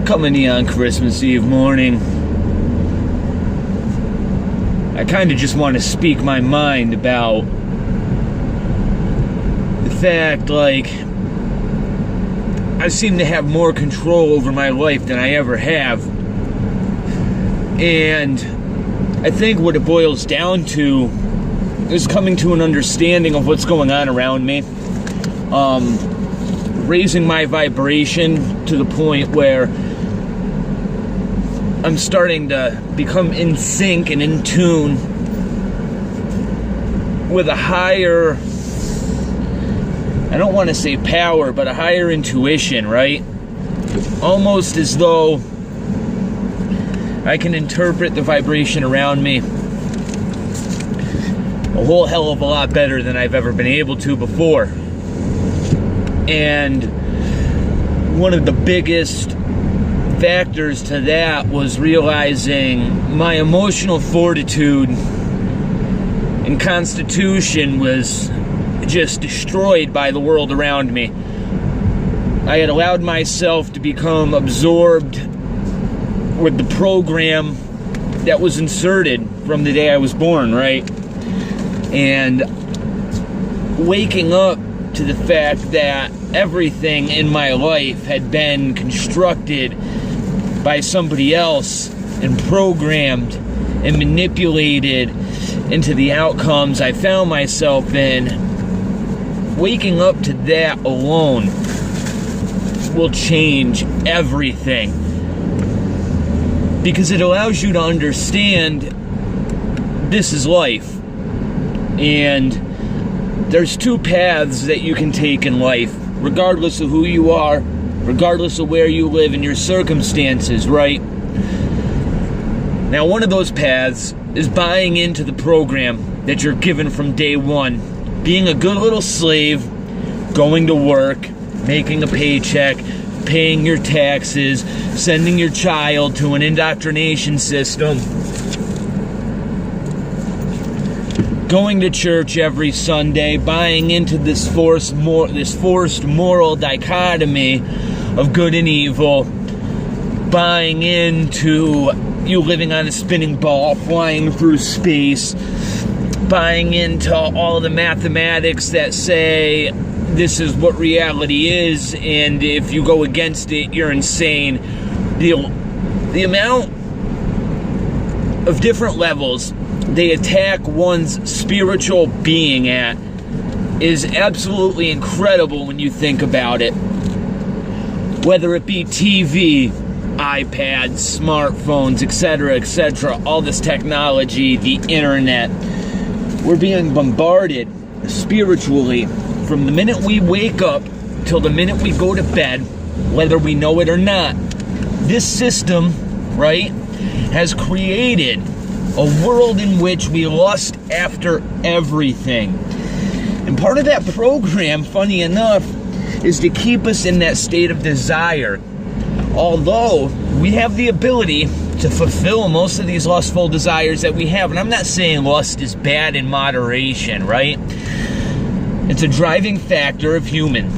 Coming to you on Christmas Eve morning. I kind of just want to speak my mind about the fact, like, I seem to have more control over my life than I ever have. And I think what it boils down to is coming to an understanding of what's going on around me. Raising my vibration to the point where I'm starting to become in sync and in tune with a higher, I don't want to say power, but a higher intuition, right? Almost as though I can interpret the vibration around me a whole hell of a lot better than I've ever been able to before. And one of the biggest factors to that was realizing my emotional fortitude and constitution was just destroyed by the world around me. I had allowed myself to become absorbed with the program that was inserted from the day I was born, right? And waking up to the fact that everything in my life had been constructed by somebody else and programmed and manipulated into the outcomes I found myself in, waking up to that alone will change everything, because it allows you to understand this is life, and there's two paths that you can take in life, regardless of who you are, regardless of where you live and your circumstances, right? Now, one of those paths is buying into the program that you're given from day one. Being a good little slave, going to work, making a paycheck, paying your taxes, sending your child to an indoctrination system, going to church every Sunday, buying into this forced moral dichotomy of good and evil, buying into you living on a spinning ball, flying through space, buying into all the mathematics that say this is what reality is, and if you go against it, you're insane. The amount of different levels they attack one's spiritual being at is absolutely incredible when you think about it. Whether it be TV, iPads, smartphones, etc., all this technology, the internet, we're being bombarded spiritually from the minute we wake up till the minute we go to bed, whether we know it or not. This system, right, has created a world in which we lust after everything. And part of that program, funny enough, is to keep us in that state of desire. Although we have the ability to fulfill most of these lustful desires that we have. And I'm not saying lust is bad in moderation, right? It's a driving factor of human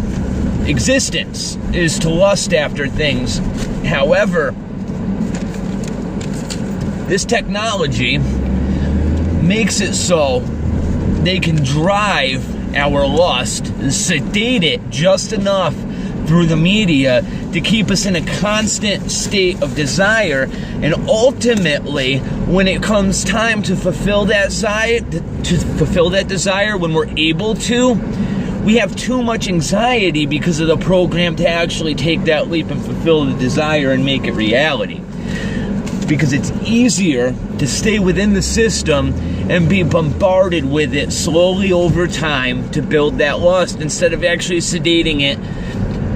existence, is to lust after things. However, this technology makes it so they can drive our lust, sedate it just enough through the media to keep us in a constant state of desire, and ultimately, when it comes time to fulfill that desire, when we're able to, we have too much anxiety because of the program to actually take that leap and fulfill the desire and make it reality. Because it's easier to stay within the system and be bombarded with it slowly over time to build that lust, instead of actually sedating it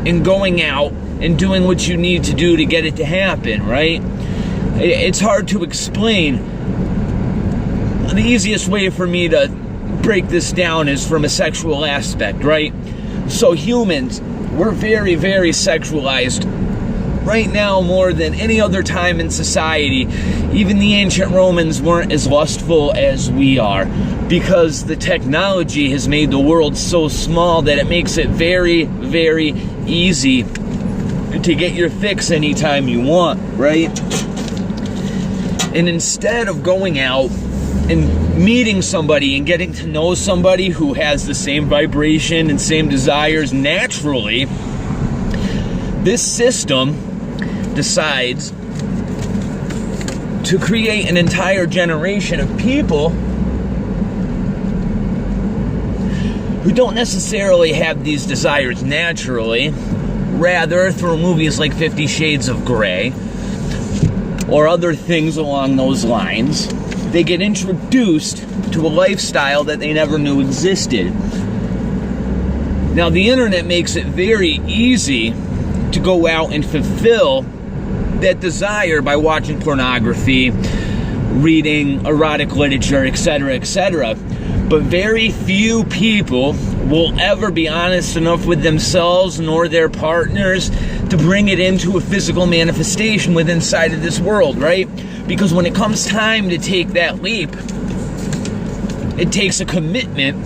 and going out and doing what you need to do to get it to happen, right? It's hard to explain. The easiest way for me to break this down is from a sexual aspect, right? So humans, we're very, very sexualized right now more than any other time in society. Even the ancient Romans weren't as lustful as we are, because the technology has made the world so small that it makes it very, very easy to get your fix anytime you want, right? And instead of going out and meeting somebody and getting to know somebody who has the same vibration and same desires naturally, this system decides to create an entire generation of people who don't necessarily have these desires naturally. Rather, through movies like 50 Shades of Grey or other things along those lines, they get introduced to a lifestyle that they never knew existed. Now, the internet makes it very easy to go out and fulfill that desire by watching pornography, reading erotic literature, etc., etc. But very few people will ever be honest enough with themselves nor their partners to bring it into a physical manifestation within inside of this world, right? Because when it comes time to take that leap, it takes a commitment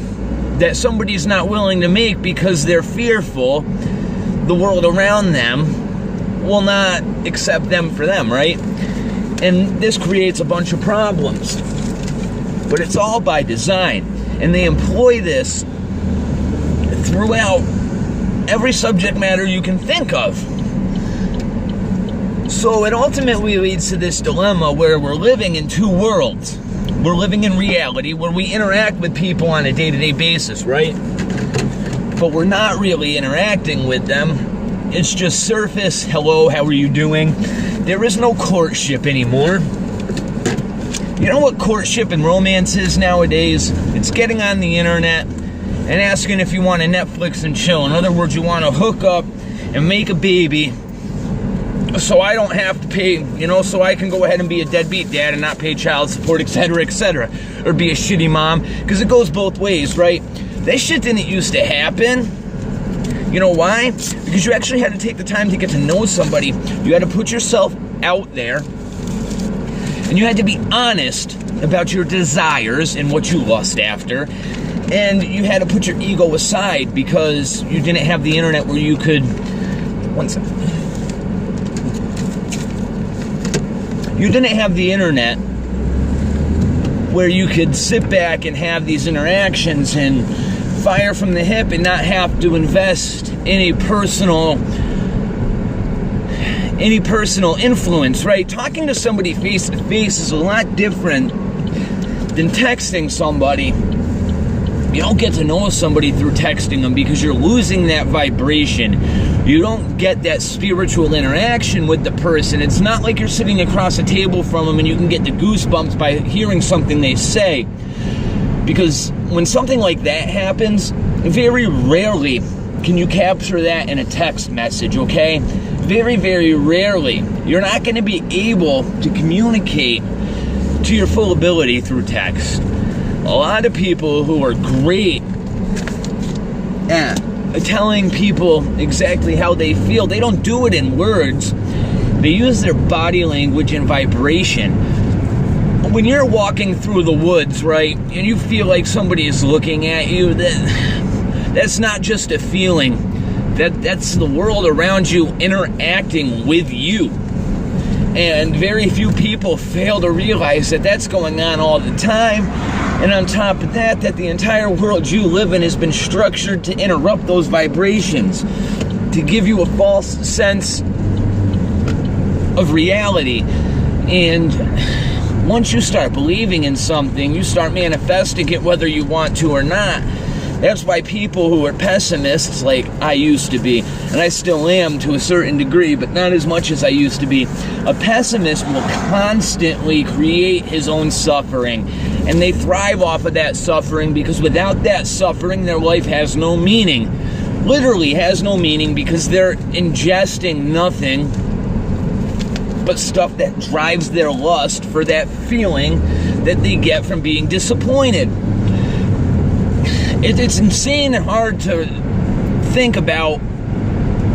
that somebody's not willing to make because they're fearful the world around them will not accept them for them, right? And this creates a bunch of problems. But it's all by design. And they employ this throughout every subject matter you can think of. So it ultimately leads to this dilemma where we're living in two worlds. We're living in reality where we interact with people on a day-to-day basis, right? But we're not really interacting with them. It's just surface, hello, how are you doing? There is no courtship anymore. You know what courtship and romance is nowadays? It's getting on the internet and asking if you want to Netflix and chill. In other words, you want to hook up and make a baby so I don't have to pay, so I can go ahead and be a deadbeat dad and not pay child support, etc., etc., or be a shitty mom, because it goes both ways, right? That shit didn't used to happen. You know why? Because you actually had to take the time to get to know somebody. You had to put yourself out there, and you had to be honest about your desires and what you lust after, and you had to put your ego aside because you didn't have the internet where you could... One second. You didn't have the internet where you could sit back and have these interactions and fire from the hip and not have to invest any personal influence, right? Talking to somebody face to face is a lot different than texting somebody. You don't get to know somebody through texting them because you're losing that vibration. You don't get that spiritual interaction with the person. It's not like you're sitting across a table from them and you can get the goosebumps by hearing something they say. Because when something like that happens, very rarely can you capture that in a text message, okay? Very, very rarely. You're not going to be able to communicate to your full ability through text. A lot of people who are great at telling people exactly how they feel, they don't do it in words. They use their body language and vibration. When you're walking through the woods, right, and you feel like somebody is looking at you, that's not just a feeling. That's the world around you interacting with you. And very few people fail to realize that that's going on all the time. And on top of that, that the entire world you live in has been structured to interrupt those vibrations, to give you a false sense of reality. And once you start believing in something, you start manifesting it whether you want to or not. That's why people who are pessimists, like I used to be, and I still am to a certain degree, but not as much as I used to be, a pessimist will constantly create his own suffering. And they thrive off of that suffering because without that suffering, their life has no meaning. Literally has no meaning because they're ingesting nothing but stuff that drives their lust for that feeling that they get from being disappointed. It's insane and hard to think about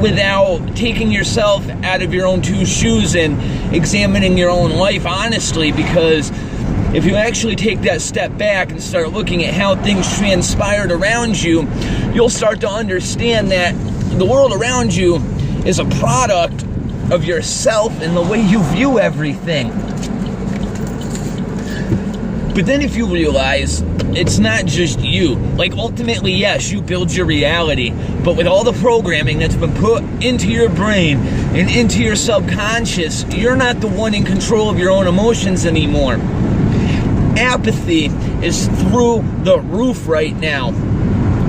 without taking yourself out of your own two shoes and examining your own life honestly, because if you actually take that step back and start looking at how things transpired around you, you'll start to understand that the world around you is a product of yourself and the way you view everything. But then if you realize it's not just you, like ultimately, yes, you build your reality, but with all the programming that's been put into your brain and into your subconscious, you're not the one in control of your own emotions anymore. Apathy is through the roof right now.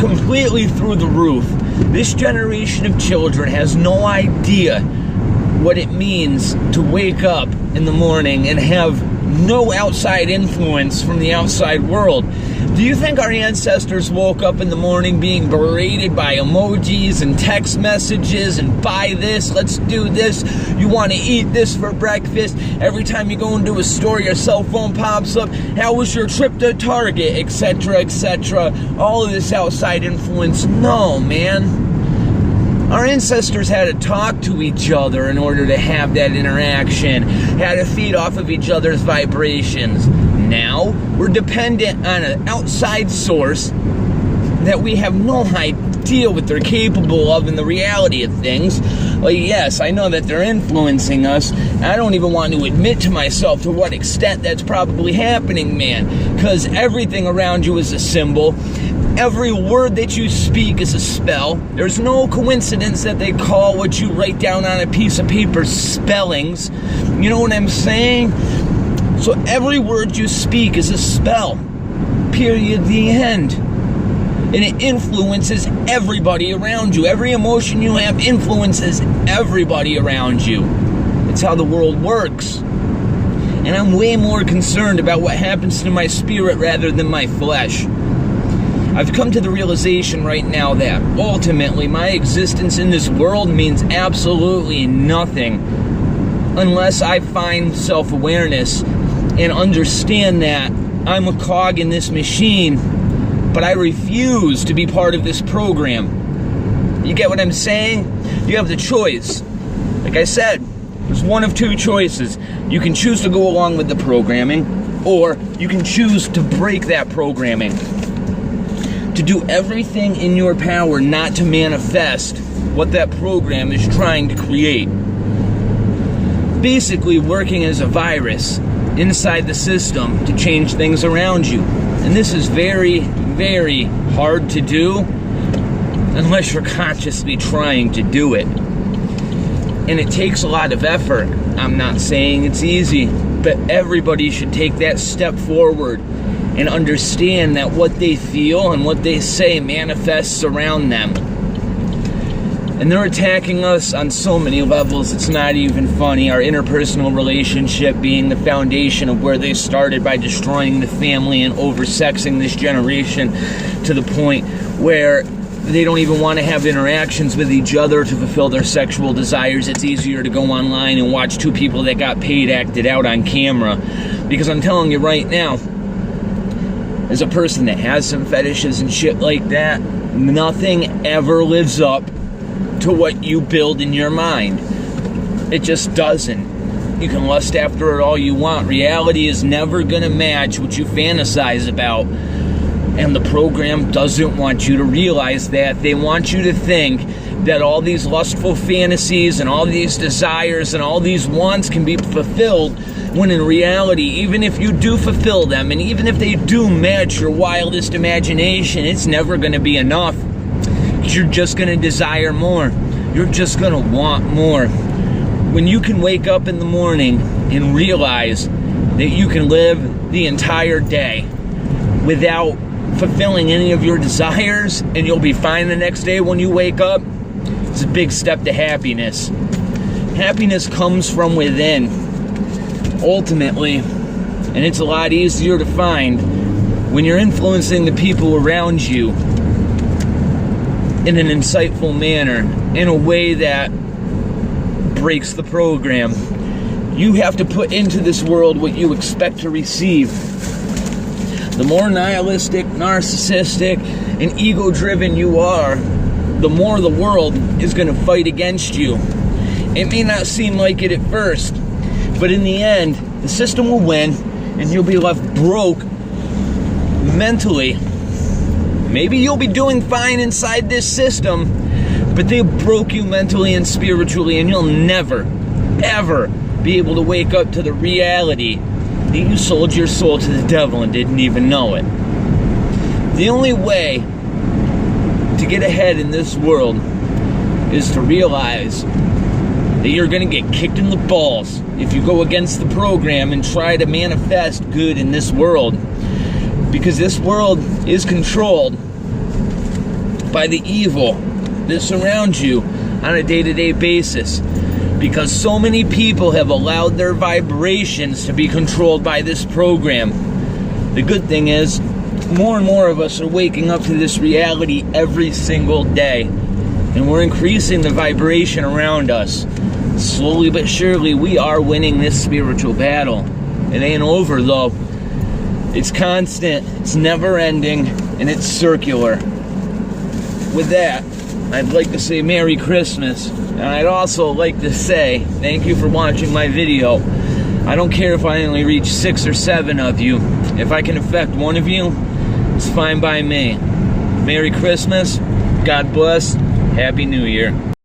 Completely through the roof. This generation of children has no idea what it means to wake up in the morning and have no outside influence from the outside world. Do you think our ancestors woke up in the morning being berated by emojis and text messages and buy this, let's do this, you want to eat this for breakfast? Every time you go into a store, your cell phone pops up, how was your trip to Target, etc., etc. All of this outside influence. No, man. Our ancestors had to talk to each other in order to have that interaction, had to feed off of each other's vibrations. Now, we're dependent on an outside source that we have no idea what they're capable of in the reality of things. Like, yes, I know that they're influencing us. I don't even want to admit to myself to what extent that's probably happening, man. Because everything around you is a symbol. Every word that you speak is a spell. There's no coincidence that they call what you write down on a piece of paper spellings. You know what I'm saying? So every word you speak is a spell. Period. The end. And it influences everybody around you. Every emotion you have influences everybody around you. It's how the world works. And I'm way more concerned about what happens to my spirit rather than my flesh. I've come to the realization right now that ultimately my existence in this world means absolutely nothing unless I find self-awareness and understand that I'm a cog in this machine, but I refuse to be part of this program. You get what I'm saying? You have the choice. Like I said, there's one of two choices. You can choose to go along with the programming, or you can choose to break that programming. To do everything in your power not to manifest what that program is trying to create. Basically working as a virus inside the system to change things around you. And this is very, very hard to do unless you're consciously trying to do it. And it takes a lot of effort. I'm not saying it's easy, but everybody should take that step forward and understand that what they feel and what they say manifests around them. And they're attacking us on so many levels, it's not even funny. Our interpersonal relationship being the foundation of where they started by destroying the family and oversexing this generation to the point where they don't even want to have interactions with each other to fulfill their sexual desires. It's easier to go online and watch two people that got paid acted out on camera. Because I'm telling you right now, as a person that has some fetishes and shit like that, nothing ever lives up to what you build in your mind. It just doesn't. You can lust after it all you want. Reality is never gonna match what you fantasize about. And the program doesn't want you to realize that. They want you to think that all these lustful fantasies and all these desires and all these wants can be fulfilled, when in reality, even if you do fulfill them, and even if they do match your wildest imagination, it's never going to be enough. You're just going to desire more. You're just going to want more. When you can wake up in the morning and realize that you can live the entire day without fulfilling any of your desires, and you'll be fine the next day when you wake up, it's a big step to happiness. Happiness comes from within, ultimately, and it's a lot easier to find when you're influencing the people around you in an insightful manner, in a way that breaks the program. You have to put into this world what you expect to receive. The more nihilistic, narcissistic, and ego-driven you are, the more the world is going to fight against you. It may not seem like it at first, but in the end, the system will win, and you'll be left broke mentally. Maybe you'll be doing fine inside this system, but they broke you mentally and spiritually, and you'll never, ever be able to wake up to the reality that you sold your soul to the devil and didn't even know it. The only way to get ahead in this world is to realize that you're going to get kicked in the balls if you go against the program and try to manifest good in this world. Because this world is controlled by the evil that surrounds you on a day-to-day basis. Because so many people have allowed their vibrations to be controlled by this program. The good thing is, more and more of us are waking up to this reality every single day. And we're increasing the vibration around us. Slowly but surely, we are winning this spiritual battle. It ain't over, though. It's constant, it's never ending, and it's circular. With that, I'd like to say Merry Christmas, and I'd also like to say thank you for watching my video. I don't care if I only reach 6 or 7 of you. If I can affect one of you, it's fine by me. Merry Christmas, God bless, Happy New Year.